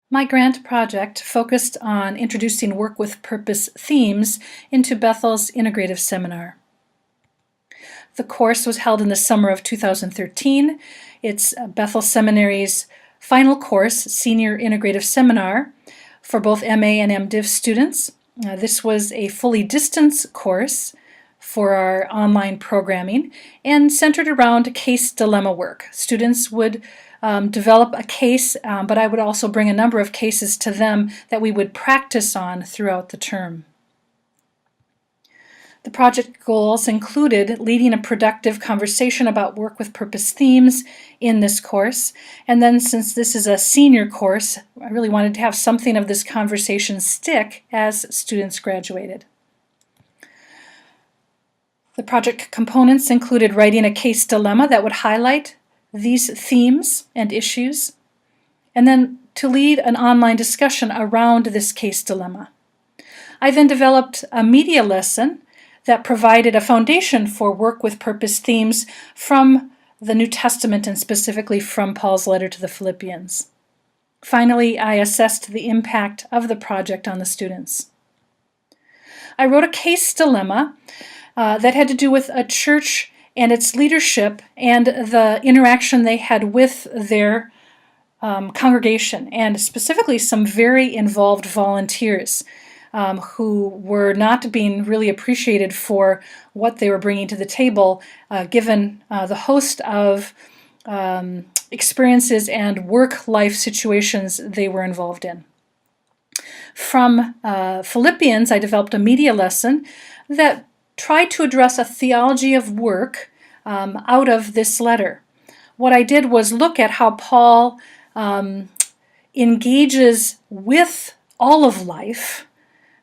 My grant project focused on introducing work with purpose themes into Bethel's Integrative seminar. The course was held in the summer of 2013. It's Bethel Seminary's final course, Senior Integrative Seminar, for both MA and MDiv students. This was a fully distance course for our online programming and centered around case dilemma work. Students would develop a case, but I would also bring a number of cases to them that we would practice on throughout the term. The project goals included leading a productive conversation about work with purpose themes in this course. And then, since this is a senior course, I really wanted to have something of this conversation stick as students graduated. The project components included writing a case dilemma that would highlight these themes and issues, and then to lead an online discussion around this case dilemma. I then developed a media lesson that provided a foundation for work with purpose themes from the New Testament and specifically from Paul's letter to the Philippians. Finally, I assessed the impact of the project on the students. I wrote a case dilemma that had to do with a church and its leadership and the interaction they had with their congregation, and specifically some very involved volunteers who were not being really appreciated for what they were bringing to the table, given the host of experiences and work-life situations they were involved in. From Philippians, I developed a media lesson that tried to address a theology of work out of this letter. What I did was look at how Paul engages with all of life,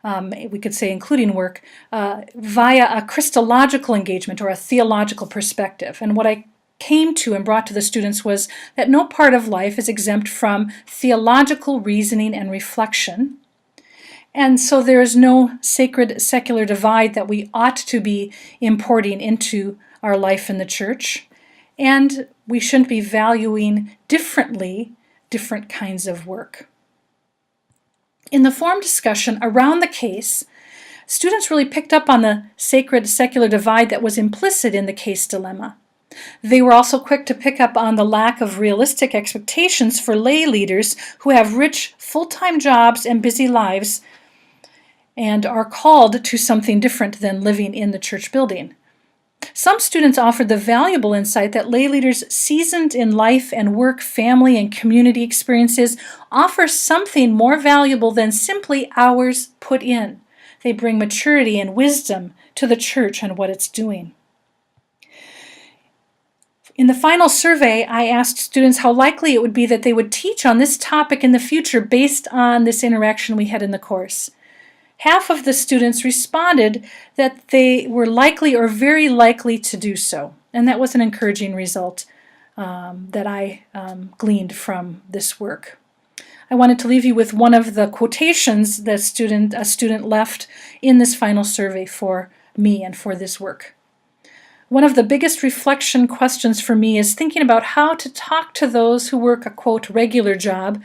we could say including work, via a Christological engagement or a theological perspective. And what I came to and brought to the students was that no part of life is exempt from theological reasoning and reflection. And so there is no sacred secular divide that we ought to be importing into our life in the church. And we shouldn't be valuing differently different kinds of work. In the forum discussion around the case, students really picked up on the sacred secular divide that was implicit in the case dilemma. They were also quick to pick up on the lack of realistic expectations for lay leaders who have rich full-time jobs and busy lives and are called to something different than living in the church building. Some students offered the valuable insight that lay leaders seasoned in life and work, family, and community experiences offer something more valuable than simply hours put in. They bring maturity and wisdom to the church and what it's doing. In the final survey, I asked students how likely it would be that they would teach on this topic in the future based on this interaction we had in the course. Half of the students responded that they were likely or very likely to do so, and that was an encouraging result that I gleaned from this work. I wanted to leave you with one of the quotations that a student left in this final survey for me and for this work. One of the biggest reflection questions for me is thinking about how to talk to those who work a, quote, regular job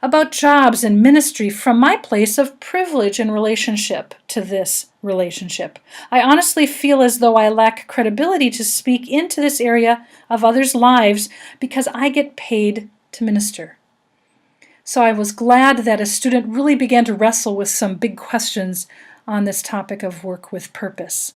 about jobs and ministry from my place of privilege in relationship to this relationship. I honestly feel as though I lack credibility to speak into this area of others' lives because I get paid to minister. So I was glad that a student really began to wrestle with some big questions on this topic of work with purpose.